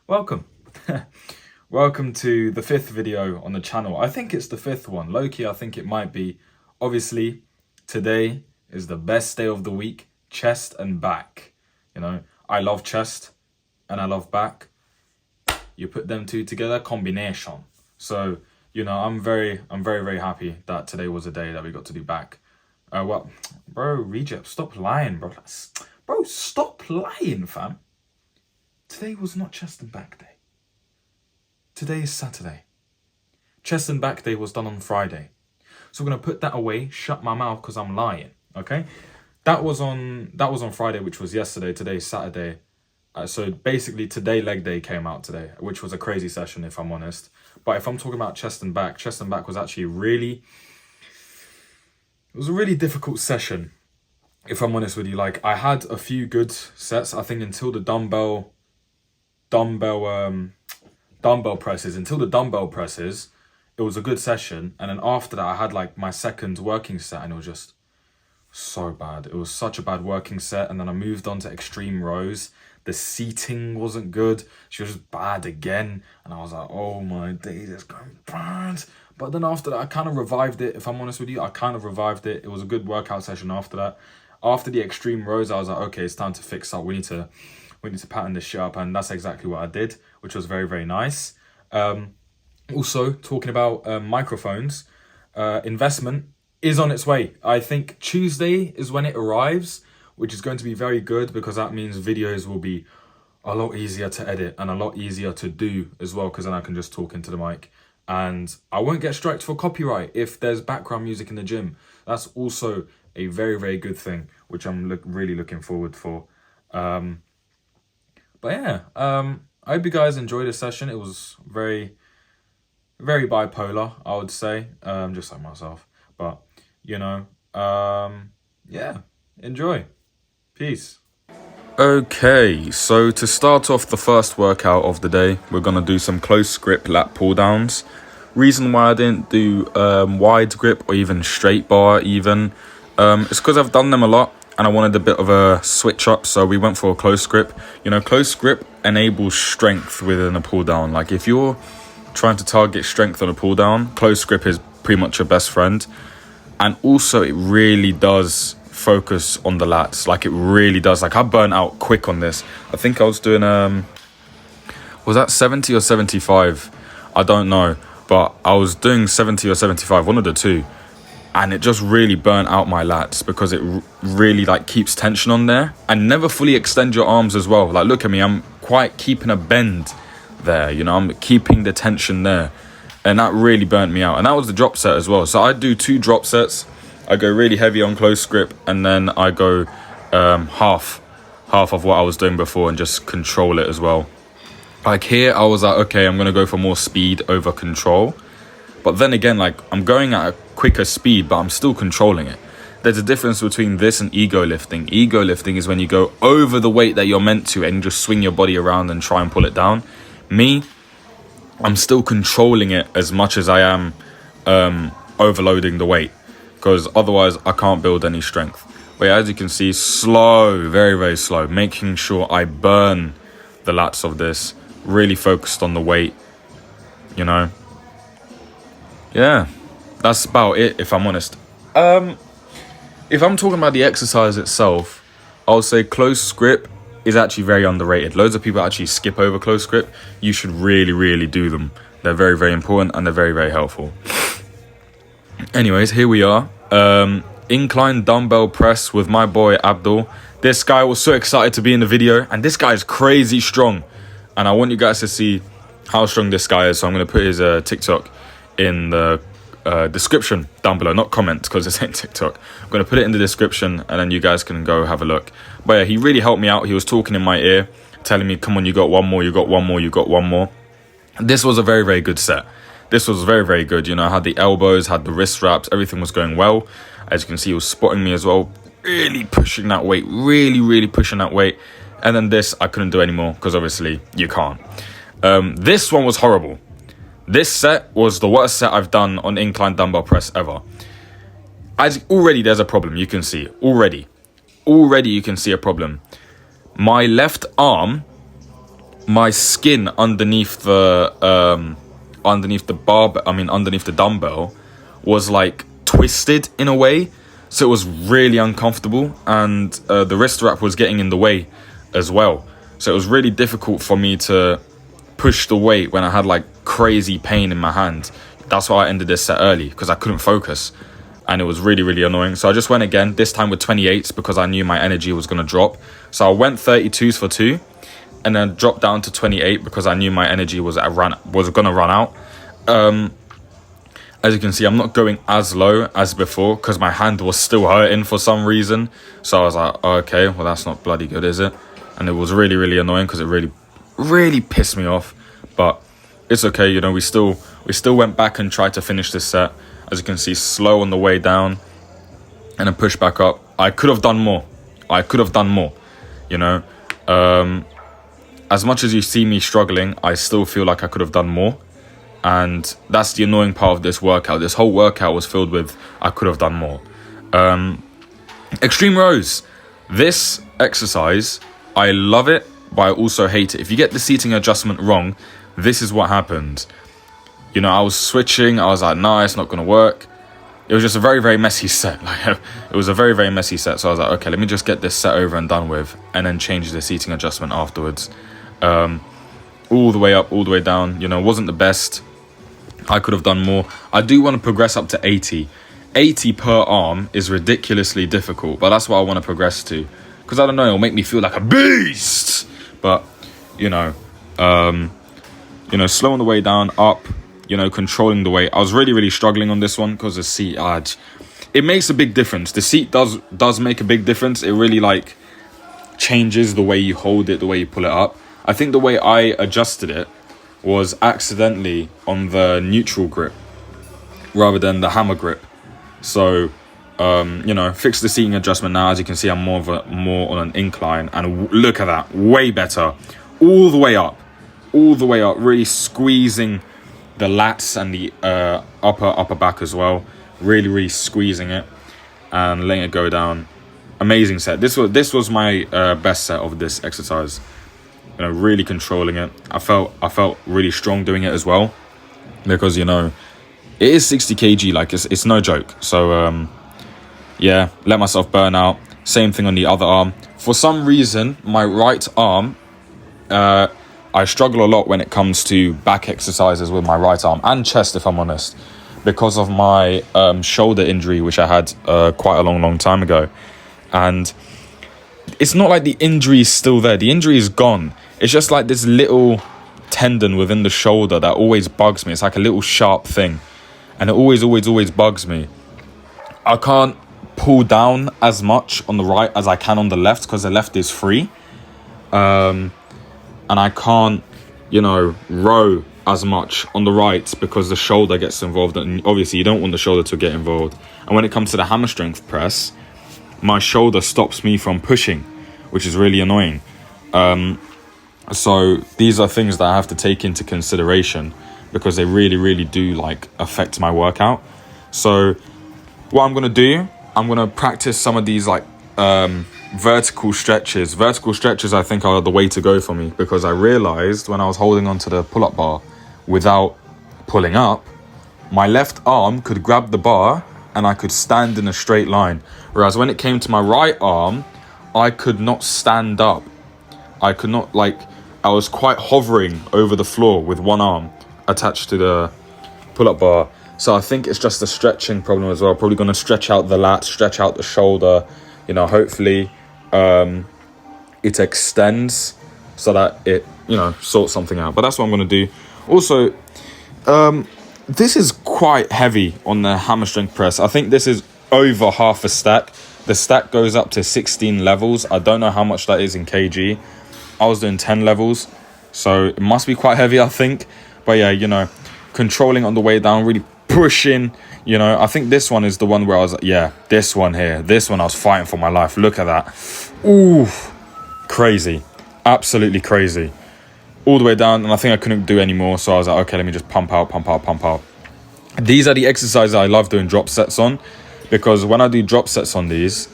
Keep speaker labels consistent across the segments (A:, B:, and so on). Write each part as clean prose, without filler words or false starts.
A: Welcome. Welcome to the fifth video on the channel. I think it's the fifth one. Low-key, I think it might be. Obviously, today is the best day of the week. Chest and back. You know, I love chest and I love back. You put them two together, combination. So, you know, I'm very, very happy that today was a day that we got to do back. Bro, Reject, stop lying, bro. Bro, stop lying, fam. Today was not chest and back day. Today is Saturday. Chest and back day was done on Friday. So we're gonna put that away, shut my mouth because I'm lying, okay? That was on Friday, which was yesterday. Today's Saturday. So basically today leg day came out today, which was a crazy session if I'm honest. But if I'm talking about chest and back was actually it was a really difficult session. If I'm honest with you, like I had a few good sets, I think until the dumbbell presses, it was a good session. And then after that, I had like my second working set and it was just so bad. It was such a bad working set. And then I moved on to extreme rows. The seating wasn't good. She was just bad again. And I was like, oh my days, it's going bad. But then after that, I kind of revived it. If I'm honest with you, I kind of revived it. It was a good workout session after that. After the extreme rows, I was like, okay, it's time to fix up. We need to pattern this shit up, and that's exactly what I did, which was very, very nice. Also, talking about microphones, investment is on its way. I think Tuesday is when it arrives, which is going to be very good because that means videos will be a lot easier to edit and a lot easier to do as well, because then I can just talk into the mic. And I won't get striked for copyright if there's background music in the gym. That's also a very, very good thing, which I'm really looking forward for. But yeah, I hope you guys enjoyed the session. It was very, very bipolar, I would say, just like myself. But, you know, yeah, enjoy. Peace. Okay, so to start off the first workout of the day, we're going to do some close grip lat pull downs. Reason why I didn't do wide grip or even straight bar even, it's because I've done them a lot and I wanted a bit of a switch up, so we went for a close grip. You know, close grip enables strength within a pull down. Like if you're trying to target strength on a pull down, close grip is pretty much your best friend. And also it really does focus on the lats. Like it really does. Like I burnt out quick on this. I think I was doing was that 70 or 75? I don't know, but I was doing 70 or 75, one of the two, and it just really burnt out my lats because it really like keeps tension on there. And never fully extend your arms as well. Like look at me, I'm quite keeping a bend there, you know, I'm keeping the tension there, and that really burnt me out. And that was the drop set as well. So I do 2 drop sets. I go really heavy on close grip, and then I go half of what I was doing before and just control it as well. Like here, I was like, okay, I'm going to go for more speed over control. But then again, like I'm going at a quicker speed, but I'm still controlling it. There's a difference between this and ego lifting. Ego lifting is when you go over the weight that you're meant to and just swing your body around and try and pull it down. Me, I'm still controlling it as much as I am overloading the weight, because otherwise I can't build any strength. But yeah, as you can see, slow, very, very slow, making sure I burn the lats of this, really focused on the weight, you know. Yeah, that's about it, if I'm honest. If I'm talking about the exercise itself, I would say close grip is actually very underrated. Loads of people actually skip over close grip. You should really, really do them. They're very, very important and they're very, very helpful. Anyways, here we are. Incline dumbbell press with my boy Abdul. This guy was so excited to be in the video, and this guy is crazy strong. And I want you guys to see how strong this guy is. So I'm going to put his TikTok in the description down below, not comment because it's ain't TikTok. I'm going to put it in the description and then you guys can go have a look. But yeah, he really helped me out. He was talking in my ear, telling me, come on, you got one more, you got one more, you got one more. This was a very, very good set. This was very, very good. You know, I had the elbows, had the wrist wraps, everything was going well. As you can see, he was spotting me as well, really pushing that weight, really, really pushing that weight. And then this, I couldn't do anymore because obviously you can't. This one was horrible. This set was the worst set I've done on incline dumbbell press ever. As already there's a problem, you can see. Already you can see a problem. My left arm my skin underneath the underneath the dumbbell was like twisted in a way, so it was really uncomfortable, and the wrist wrap was getting in the way as well, so it was really difficult for me to push the weight when I had like crazy pain in my hand. That's why I ended this set early, because I couldn't focus, and it was really, really annoying. So I just went again, this time with 28s, because I knew my energy was going to drop. So I went 32s for 2, and then dropped down to 28 because I knew my energy was going to run out. As you can see, I'm not going as low as before because my hand was still hurting for some reason. So I was like, oh, okay, well, that's not bloody good, is it? And it was really, really annoying because it really, really pissed me off. But it's okay, you know, we still went back and tried to finish this set. As you can see, slow on the way down and then push back up. I could have done more. You know. As much as you see me struggling, I still feel like I could have done more. And that's the annoying part of this workout. This whole workout was filled with I could have done more. Extreme rows. This exercise, I love it, but I also hate it. If you get the seating adjustment wrong, this is what happened. You know, I was switching. I was like, nah, it's not going to work. It was just a very, very messy set. Like, it was a very, very messy set. So I was like, okay, let me just get this set over and done with, and then change the seating adjustment afterwards. All the way up, all the way down. You know, wasn't the best. I could have done more. I do want to progress up to 80. 80 per arm is ridiculously difficult, but that's what I want to progress to. Because I don't know, it'll make me feel like a beast. But, you know, slow on the way down, up, you know, controlling the weight. I was really, really struggling on this one because the seat, it makes a big difference. The seat does make a big difference. It really, like, changes the way you hold it, the way you pull it up. I think the way I adjusted it was accidentally on the neutral grip rather than the hammer grip. So, you know, fix the seating adjustment now. As you can see, I'm more on an incline, and look at that, way better. All the way up, really squeezing the lats and the upper back as well. Really, really squeezing it and letting it go down. Amazing set. This was my best set of this exercise. You know, really controlling it. I felt really strong doing it as well, because, you know, it is 60 kg, like it's no joke. So yeah, let myself burn out. Same thing on the other arm. For some reason, my right arm, I struggle a lot when it comes to back exercises with my right arm, and chest, if I'm honest, because of my shoulder injury, which I had quite a long time ago. And it's not like the injury is still there. The injury is gone. It's just like this little tendon within the shoulder that always bugs me. It's like a little sharp thing, and it always bugs me. I can't pull down as much on the right as I can on the left, because the left is free. And I can't, you know, row as much on the right because the shoulder gets involved, and obviously you don't want the shoulder to get involved. And when it comes to the hammer strength press, my shoulder stops me from pushing, which is really annoying. So these are things that I have to take into consideration, because they really do, like, affect my workout. So what I'm going to do, I'm going to practice some of these, like, vertical stretches. Vertical stretches, I think, are the way to go for me, because I realized when I was holding onto the pull-up bar without pulling up, my left arm could grab the bar and I could stand in a straight line. Whereas when it came to my right arm, I could not stand up. I could not, like, I was quite hovering over the floor with one arm attached to the pull-up bar. So I think it's just a stretching problem as well. Probably going to stretch out the lat, stretch out the shoulder. You know, hopefully it extends so that it, you know, sorts something out. But that's what I'm going to do. Also, this is quite heavy on the hammer strength press. I think this is over half a stack. The stack goes up to 16 levels. I don't know how much that is in kg. I was doing 10 levels, so it must be quite heavy, I think. But yeah, you know, controlling on the way down, really pushing. You know, I think this one is the one where I was like, yeah, this one here. This one I was fighting for my life. Look at that. Ooh, crazy. Absolutely crazy. All the way down, and I think I couldn't do any more, so I was like, okay, let me just pump out. These are the exercises I love doing drop sets on, because when I do drop sets on these,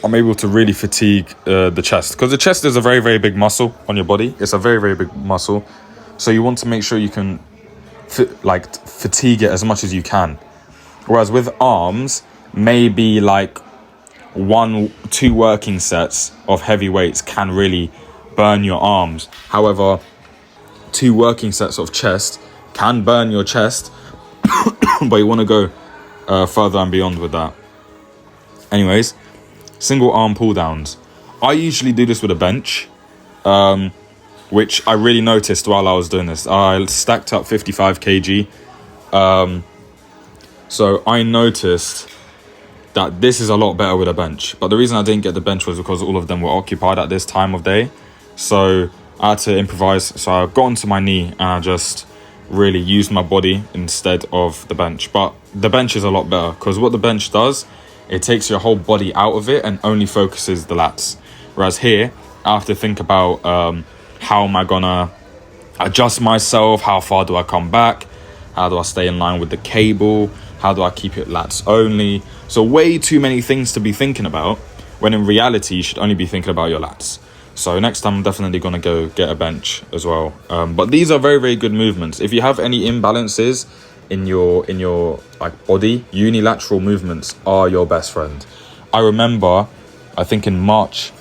A: I'm able to really fatigue the chest, because the chest is a very, very big muscle on your body. It's a very, very big muscle. So you want to make sure you can fatigue it as much as you can. Whereas with arms, maybe like 1-2 working sets of heavy weights can really burn your arms. However, 2 working sets of chest can burn your chest, but you want to go further and beyond with that. Anyways, single arm pull downs. I usually do this with a bench, which I really noticed while I was doing this. I stacked up 55 kg. So I noticed that this is a lot better with a bench. But the reason I didn't get the bench was because all of them were occupied at this time of day. So I had to improvise. So I got onto my knee and I just really used my body instead of the bench. But the bench is a lot better, because what the bench does, it takes your whole body out of it and only focuses the lats. Whereas here, I have to think about how am I gonna adjust myself? How far do I come back? How do I stay in line with the cable? How do I keep it lats only? So way too many things to be thinking about, when in reality, you should only be thinking about your lats. So next time I'm definitely going to go get a bench as well. But these are very, very good movements. If you have any imbalances in your like body, unilateral movements are your best friend. I remember, I think in March,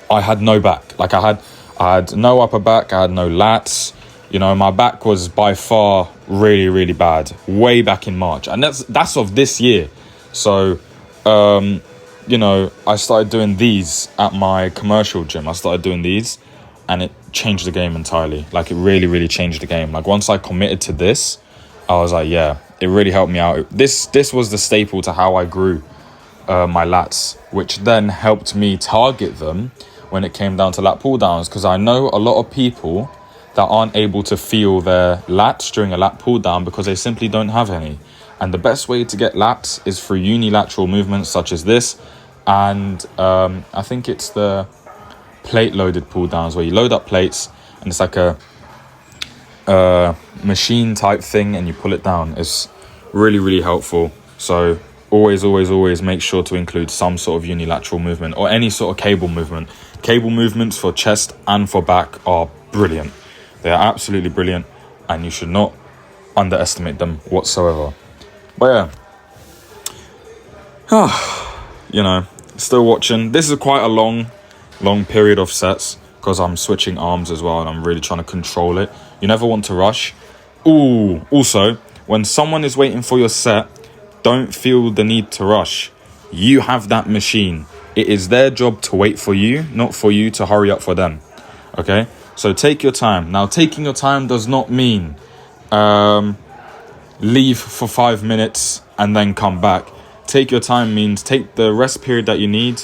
A: I had no back. Like I had no upper back, I had no lats. You know, my back was by far really, really bad way back in March. And that's of this year. So, you know, I started doing these at my commercial gym. I started doing these and it changed the game entirely. Like it really, really changed the game. Like once I committed to this, I was like, yeah, it really helped me out. This was the staple to how I grew my lats, which then helped me target them when it came down to lat pull downs. Because I know a lot of people that aren't able to feel their lats during a lat pull down because they simply don't have any. And the best way to get lats is through unilateral movements such as this. And I think it's the plate loaded pull downs, where you load up plates and it's like a machine type thing and you pull it down. It's really, really helpful. So always make sure to include some sort of unilateral movement or any sort of cable movement. Cable movements for chest and for back are brilliant. They are absolutely brilliant and you should not underestimate them whatsoever. But yeah, you know, still watching. This is quite a long period of sets because I'm switching arms as well and I'm really trying to control it. You never want to rush. Ooh, also, when someone is waiting for your set, don't feel the need to rush. You have that machine. It is their job to wait for you, not for you to hurry up for them. Okay? So take your time. Now, taking your time does not mean leave for 5 minutes and then come back. Take your time means take the rest period that you need.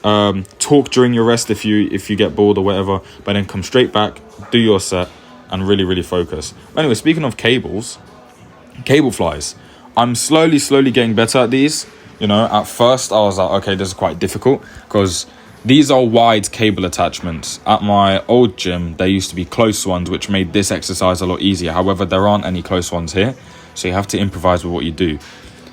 A: Talk during your rest if you get bored or whatever, but then come straight back, do your set, and really, really focus. Anyway, speaking of cables, cable flies. I'm slowly getting better at these. You know, at first I was like, okay, this is quite difficult because these are wide cable attachments. At my old gym, there used to be close ones, which made this exercise a lot easier. However, there aren't any close ones here, so you have to improvise with what you do.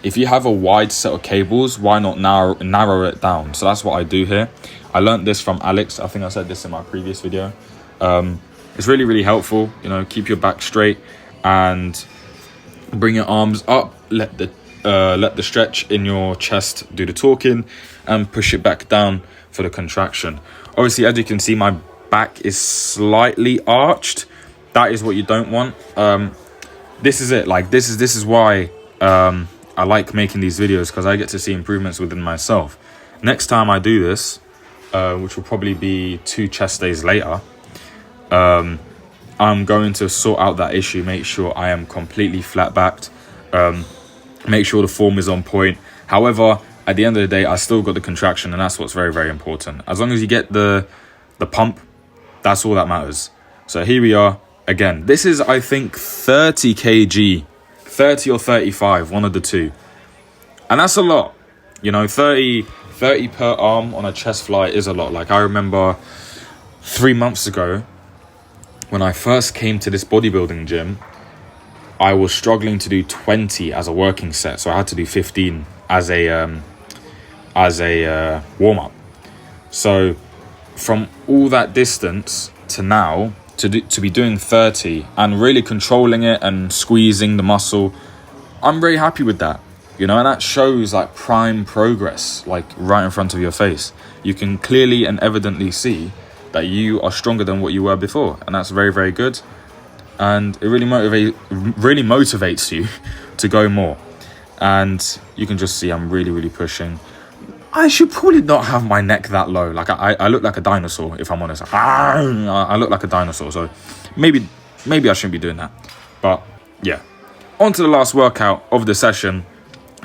A: If you have a wide set of cables, why not narrow it down? So that's what I do here. I learned this from Alex. I think I said this in my previous video. It's really, really helpful. You know, keep your back straight and bring your arms up. Let the stretch in your chest do the talking and push it back down for the contraction. Obviously, as you can see, my back is slightly arched. That is what you don't want. This is it. Like this is why I like making these videos, because I get to see improvements within myself. Next time I do this, which will probably be 2 chest days later, I'm going to sort out that issue, make sure I am completely flat backed, make sure the form is on point. However, at the end of the day, I still got the contraction, and that's what's very, very important. As long as you get the pump, that's all that matters. So here we are again. This is, I think, 30 kg, 30 or 35, one of the two. And that's a lot. You know, 30 per arm on a chest fly is a lot. Like I remember 3 months ago, when I first came to this bodybuilding gym, I was struggling to do 20 as a working set. So I had to do 15 as a as a warm-up. So from all that distance to now, to be doing 30 and really controlling it and squeezing the muscle, I'm very happy with that, you know, and that shows like prime progress, like right in front of your face. You can clearly and evidently see that you are stronger than what you were before, and that's very, very good. And it really motivates you to go more. And you can just see I'm really, really pushing. I should probably not have my neck that low. Like I look like a dinosaur, if I'm honest. I look like a dinosaur, so maybe I shouldn't be doing that. But yeah, on to the last workout of the session,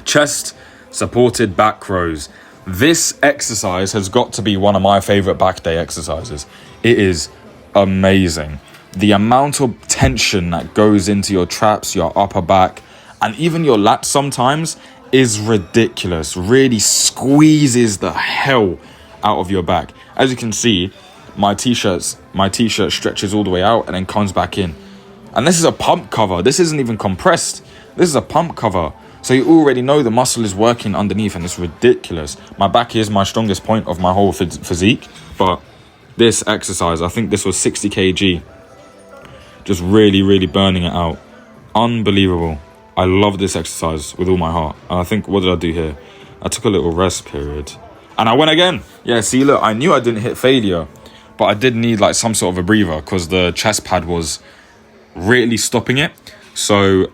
A: chest supported back rows. This exercise has got to be one of my favorite back day exercises. It is amazing. The amount of tension that goes into your traps, your upper back, and even your lats sometimes is ridiculous. Really squeezes the hell out of your back. As you can see, my t-shirt stretches all the way out and then comes back in. And this is a pump cover. This isn't even compressed. This is a pump cover. So you already know the muscle is working underneath, and it's ridiculous. My back is my strongest point of my whole physique. But this exercise, I think this was 60 kg. Just really, really burning it out. Unbelievable. I love this exercise with all my heart. And I think, what did I do here? I took a little rest period. And I went again. Yeah, see, look, I knew I didn't hit failure. But I did need like some sort of a breather because the chest pad was really stopping it. So,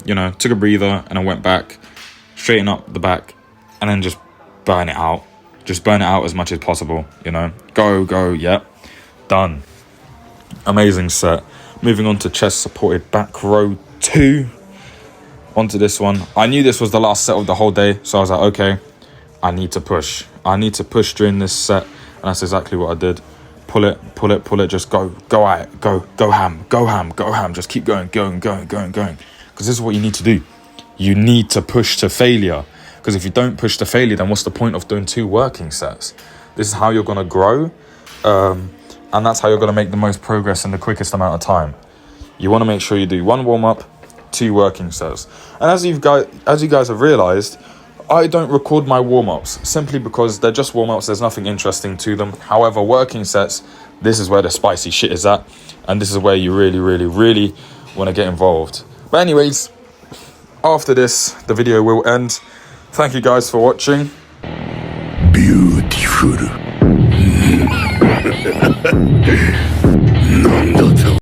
A: you know, took a breather and I went back, straighten up the back, and then just burn it out. Just burn it out as much as possible, you know. Go, yep. Done. Amazing set. Moving on to chest supported back row 2. Onto this one. I knew this was the last set of the whole day, so I was like, okay, I need to push. I need to push during this set, and that's exactly what I did. Pull it, just go at it, go ham, just keep going. Because this is what you need to do. You need to push to failure. Because if you don't push to failure, then what's the point of doing 2 working sets? This is how you're going to grow, and that's how you're going to make the most progress in the quickest amount of time. You want to make sure you do 1 warm-up, 2 working sets. And as you guys have realised, I don't record my warm-ups simply because they're just warm-ups. There's nothing interesting to them. However, working sets, this is where the spicy shit is at, and this is where you really, really, really want to get involved. But anyways, after this, the video will end. Thank you guys for watching.
B: Beautiful.